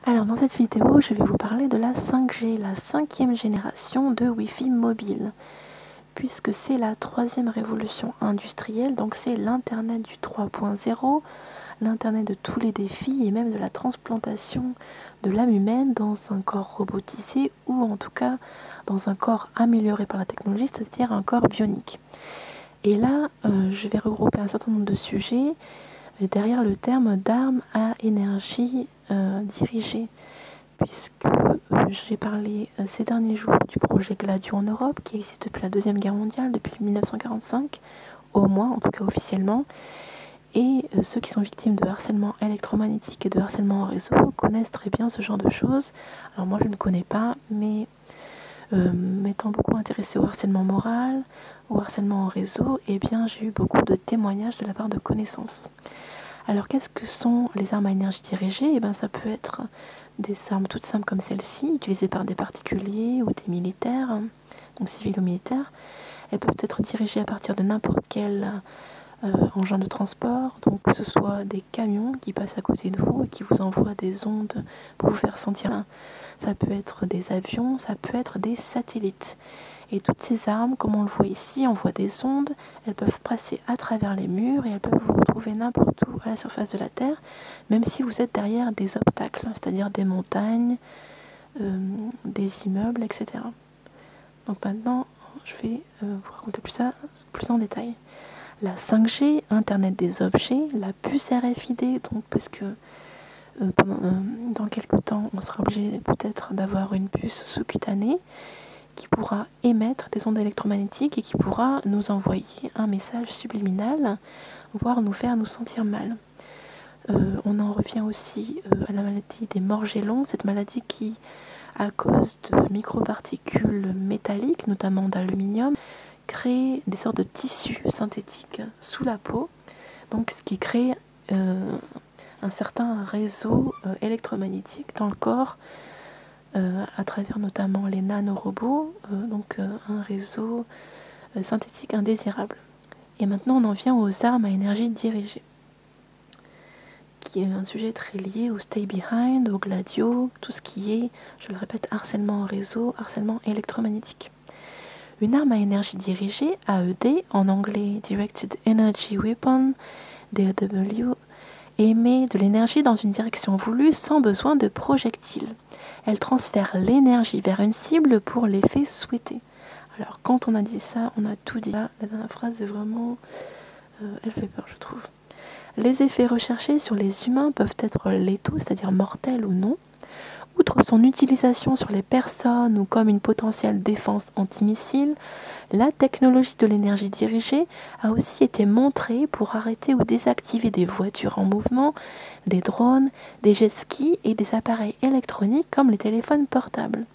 Alors dans cette vidéo, je vais vous parler de la 5G, la 5e génération de Wi-Fi mobile, puisque c'est la 3e révolution industrielle, donc c'est l'Internet du 3.0, l'Internet de tous les défis et même de la transplantation de l'âme humaine dans un corps robotisé ou en tout cas dans un corps amélioré par la technologie, c'est-à-dire un corps bionique. Et là, je vais regrouper un certain nombre de sujets derrière le terme d'armes à énergie dirigée, puisque j'ai parlé ces derniers jours du projet Gladio en Europe, qui existe depuis la Deuxième Guerre mondiale, depuis 1945, au moins, en tout cas officiellement, et ceux qui sont victimes de harcèlement électromagnétique et de harcèlement en réseau connaissent très bien ce genre de choses. Alors moi je ne connais pas, mais m'étant beaucoup intéressée au harcèlement moral, au harcèlement en réseau, eh bien j'ai eu beaucoup de témoignages de la part de connaissances. Alors qu'est-ce que sont les armes à énergie dirigée? Eh bien ça peut être des armes toutes simples comme celle-ci, utilisées par des particuliers ou des militaires, donc civils ou militaires. Elles peuvent être dirigées à partir de n'importe quel engin de transport, donc que ce soit des camions qui passent à côté de vous et qui vous envoient des ondes pour vous faire sentir. Ça peut être des avions, ça peut être des satellites. Et toutes ces armes, comme on le voit ici, envoient des ondes, elles peuvent passer à travers les murs et elles peuvent vous retrouver n'importe où à la surface de la Terre, même si vous êtes derrière des obstacles, c'est-à-dire des montagnes, des immeubles, etc. Donc maintenant, je vais vous raconter plus en détail. La 5G, Internet des objets, la puce RFID, donc parce que dans quelques temps, on sera obligé peut-être d'avoir une puce sous-cutanée qui pourra émettre des ondes électromagnétiques et qui pourra nous envoyer un message subliminal, voire nous faire nous sentir mal. On en revient aussi à la maladie des morgellons, cette maladie qui, à cause de microparticules métalliques, notamment d'aluminium, crée des sortes de tissus synthétiques sous la peau, donc ce qui crée un certain réseau électromagnétique dans le corps, à travers notamment les nanorobots, donc un réseau synthétique indésirable. Et maintenant on en vient aux armes à énergie dirigée, qui est un sujet très lié au stay behind, au gladio, tout ce qui est, je le répète, harcèlement en réseau, harcèlement électromagnétique. Une arme à énergie dirigée, AED, en anglais Directed Energy Weapon, DEW, émet de l'énergie dans une direction voulue sans besoin de projectile. Elle transfère l'énergie vers une cible pour l'effet souhaité. Alors quand on a dit ça, on a tout dit. La dernière phrase est vraiment... elle fait peur, je trouve. Les effets recherchés sur les humains peuvent être létaux, c'est-à-dire mortels ou non. Outre son utilisation sur les personnes ou comme une potentielle défense antimissile, la technologie de l'énergie dirigée a aussi été montrée pour arrêter ou désactiver des voitures en mouvement, des drones, des jet skis et des appareils électroniques comme les téléphones portables.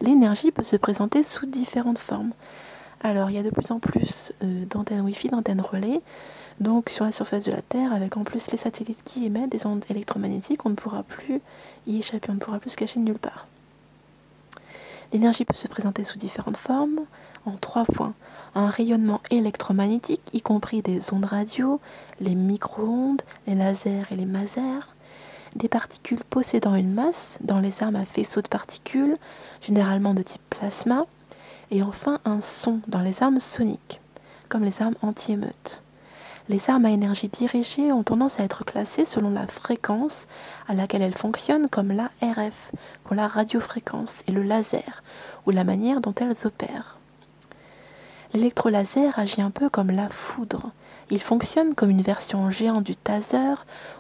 L'énergie peut se présenter sous différentes formes. Alors, il y a de plus en plus d'antennes Wi-Fi, d'antennes relais, donc sur la surface de la Terre, avec en plus les satellites qui émettent des ondes électromagnétiques, on ne pourra plus y échapper, on ne pourra plus se cacher de nulle part. L'énergie peut se présenter sous différentes formes, en 3 points. Un rayonnement électromagnétique, y compris des ondes radio, les micro-ondes, les lasers et les masers, des particules possédant une masse dans les armes à faisceaux de particules, généralement de type plasma, et enfin un son dans les armes soniques, comme les armes anti-émeutes. Les armes à énergie dirigée ont tendance à être classées selon la fréquence à laquelle elles fonctionnent, comme la RF pour la radiofréquence et le laser, ou la manière dont elles opèrent. L'électrolaser agit un peu comme la foudre. Il fonctionne comme une version géante du taser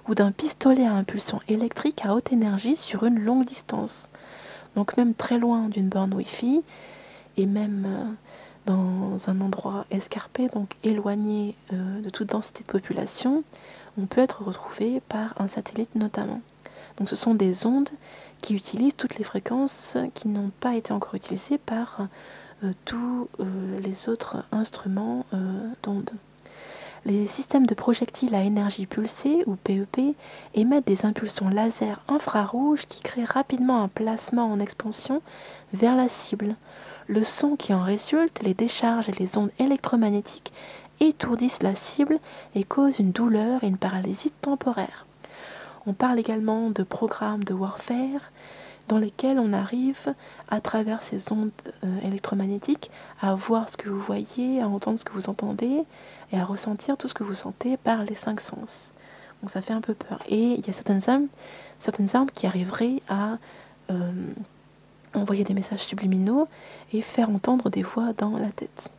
ou d'un pistolet à impulsion électrique à haute énergie sur une longue distance. Donc même très loin d'une borne Wi-Fi et même dans un endroit escarpé, donc éloigné de toute densité de population, on peut être retrouvé par un satellite notamment. Donc ce sont des ondes qui utilisent toutes les fréquences qui n'ont pas été encore utilisées par tous les autres instruments d'ondes. Les systèmes de projectiles à énergie pulsée, ou PEP, émettent des impulsions laser infrarouges qui créent rapidement un plasma en expansion vers la cible. Le son qui en résulte, les décharges et les ondes électromagnétiques étourdissent la cible et causent une douleur et une paralysie temporaire. On parle également de programmes de warfare dans lesquels on arrive, à travers ces ondes électromagnétiques, à voir ce que vous voyez, à entendre ce que vous entendez et à ressentir tout ce que vous sentez par les 5 sens. Donc ça fait un peu peur. Et il y a certaines armes qui arriveraient à envoyer des messages subliminaux et faire entendre des voix dans la tête.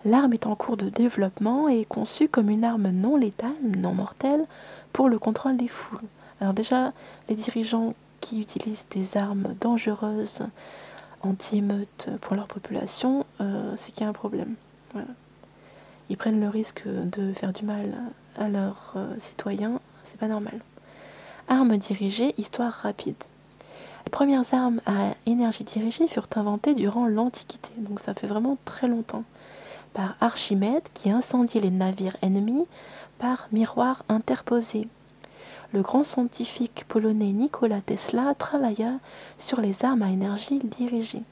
L'arme est en cours de développement et est conçue comme une arme non létale, non mortelle, pour le contrôle des foules. Alors déjà, les dirigeants qui utilisent des armes dangereuses anti-émeutes pour leur population, c'est qu'il y a un problème. Voilà. Ils prennent le risque de faire du mal à leurs citoyens, c'est pas normal. Armes dirigées, histoire rapide. Les premières armes à énergie dirigée furent inventées durant l'Antiquité, donc ça fait vraiment très longtemps, par Archimède qui incendiait les navires ennemis par miroir interposé. Le grand scientifique polonais Nikola Tesla travailla sur les armes à énergie dirigée.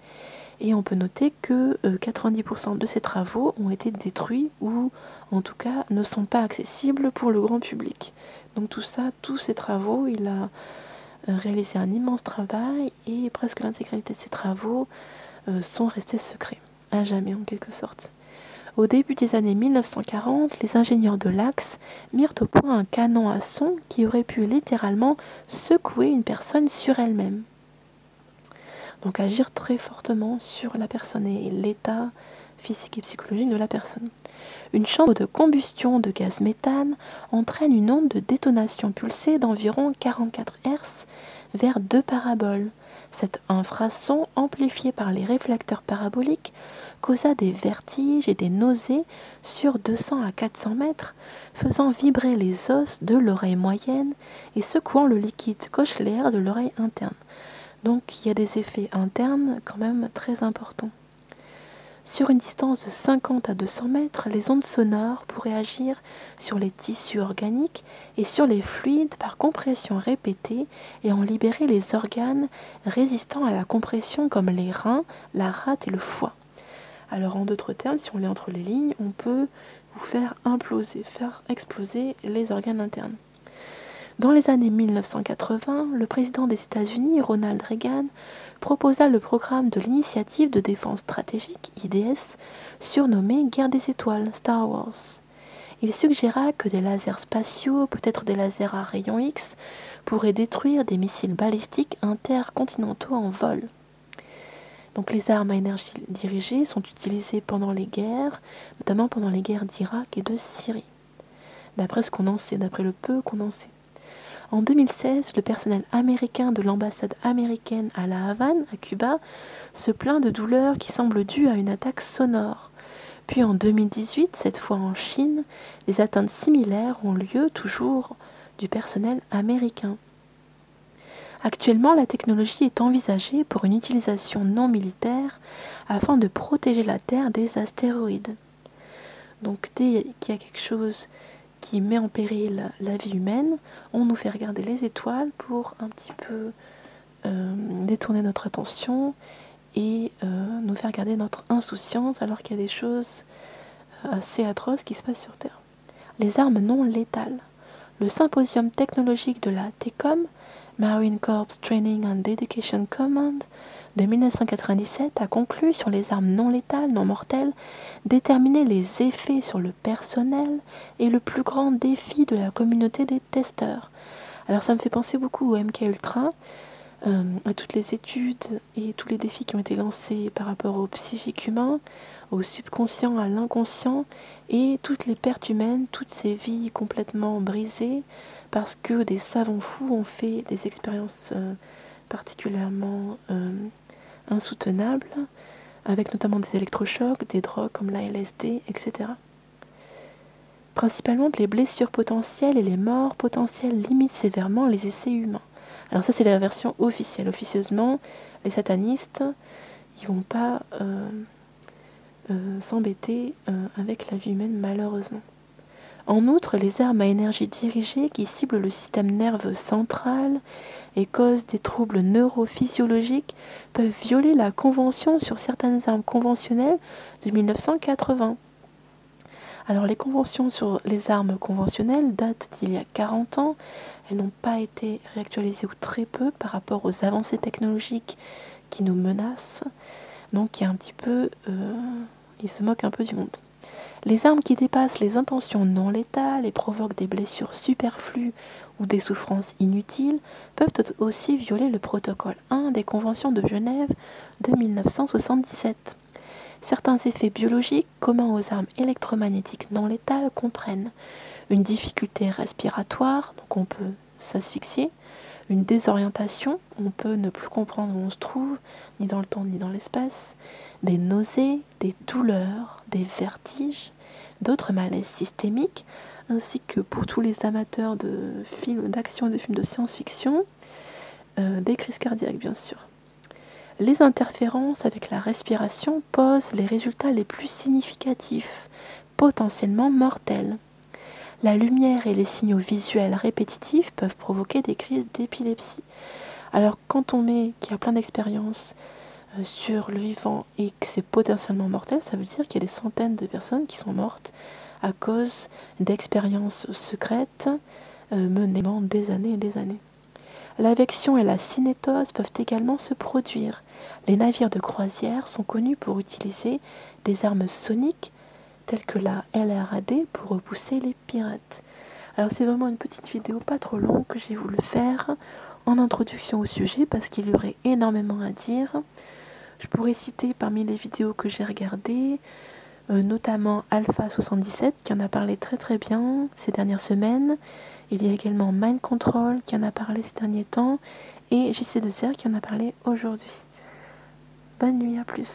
Et on peut noter que 90% de ces travaux ont été détruits ou en tout cas ne sont pas accessibles pour le grand public. Donc tous ces travaux, il a réalisé un immense travail et presque l'intégralité de ces travaux sont restés secrets, à jamais en quelque sorte. Au début des années 1940, les ingénieurs de l'Axe mirent au point un canon à son qui aurait pu littéralement secouer une personne sur elle-même. Donc agir très fortement sur la personne et l'état physique et psychologique de la personne. Une chambre de combustion de gaz méthane entraîne une onde de détonation pulsée d'environ 44 Hz vers 2 paraboles. Cet infrason, amplifié par les réflecteurs paraboliques, causa des vertiges et des nausées sur 200 à 400 mètres, faisant vibrer les os de l'oreille moyenne et secouant le liquide cochléaire de l'oreille interne. Donc il y a des effets internes quand même très importants. Sur une distance de 50 à 200 mètres, les ondes sonores pourraient agir sur les tissus organiques et sur les fluides par compression répétée et en libérer les organes résistants à la compression comme les reins, la rate et le foie. Alors en d'autres termes, si on lit entre les lignes, on peut vous faire imploser, faire exploser les organes internes. Dans les années 1980, le président des États-Unis, Ronald Reagan, proposa le programme de l'initiative de défense stratégique, IDS, surnommé Guerre des étoiles, Star Wars. Il suggéra que des lasers spatiaux, peut-être des lasers à rayons X, pourraient détruire des missiles balistiques intercontinentaux en vol. Donc les armes à énergie dirigée sont utilisées pendant les guerres, notamment pendant les guerres d'Irak et de Syrie, d'après ce qu'on en sait, d'après le peu qu'on en sait. En 2016, le personnel américain de l'ambassade américaine à La Havane, à Cuba, se plaint de douleurs qui semblent dues à une attaque sonore. Puis en 2018, cette fois en Chine, des atteintes similaires ont lieu toujours du personnel américain. Actuellement, la technologie est envisagée pour une utilisation non militaire afin de protéger la Terre des astéroïdes. Donc dès qu'il y a quelque chose qui met en péril la vie humaine, on nous fait regarder les étoiles pour un petit peu détourner notre attention et nous faire garder notre insouciance alors qu'il y a des choses assez atroces qui se passent sur Terre. Les armes non létales. Le symposium technologique de la TECOM, Marine Corps Training and Education Command, de 1997 a conclu sur les armes non létales, non mortelles, déterminer les effets sur le personnel et le plus grand défi de la communauté des testeurs. Alors ça me fait penser beaucoup au MK Ultra, à toutes les études et tous les défis qui ont été lancés par rapport au psychique humain, au subconscient, à l'inconscient, et toutes les pertes humaines, toutes ces vies complètement brisées, parce que des savants fous ont fait des expériences particulièrement insoutenables, avec notamment des électrochocs, des drogues comme la LSD, etc. Principalement, les blessures potentielles et les morts potentielles limitent sévèrement les essais humains. Alors ça, c'est la version officielle. Officieusement, les satanistes, ils vont pas s'embêter avec la vie humaine, malheureusement. En outre, les armes à énergie dirigée qui ciblent le système nerveux central et causent des troubles neurophysiologiques peuvent violer la convention sur certaines armes conventionnelles de 1980. Alors les conventions sur les armes conventionnelles datent d'il y a 40 ans. Elles n'ont pas été réactualisées ou très peu par rapport aux avancées technologiques qui nous menacent. Donc il y a un petit peu... ils se moquent un peu du monde. Les armes qui dépassent les intentions non létales et provoquent des blessures superflues ou des souffrances inutiles peuvent aussi violer le protocole 1 des conventions de Genève de 1977. Certains effets biologiques communs aux armes électromagnétiques non létales comprennent une difficulté respiratoire, donc on peut s'asphyxier, une désorientation, on peut ne plus comprendre où on se trouve, ni dans le temps ni dans l'espace, des nausées, des douleurs, des vertiges, d'autres malaises systémiques, ainsi que pour tous les amateurs de films d'action et de films de science-fiction, des crises cardiaques bien sûr. Les interférences avec la respiration posent les résultats les plus significatifs, potentiellement mortels. La lumière et les signaux visuels répétitifs peuvent provoquer des crises d'épilepsie. Alors quand on met qu'il y a plein d'expériences sur le vivant et que c'est potentiellement mortel, ça veut dire qu'il y a des centaines de personnes qui sont mortes à cause d'expériences secrètes menées pendant des années et des années. L'avection et la cinétose peuvent également se produire. Les navires de croisière sont connus pour utiliser des armes soniques telles que la LRAD pour repousser les pirates. Alors c'est vraiment une petite vidéo pas trop longue que j'ai voulu faire en introduction au sujet parce qu'il y aurait énormément à dire. Je pourrais citer parmi les vidéos que j'ai regardées, notamment Alpha 77 qui en a parlé très bien ces dernières semaines. Il y a également Mind Control qui en a parlé ces derniers temps et JC2R qui en a parlé aujourd'hui. Bonne nuit, à plus.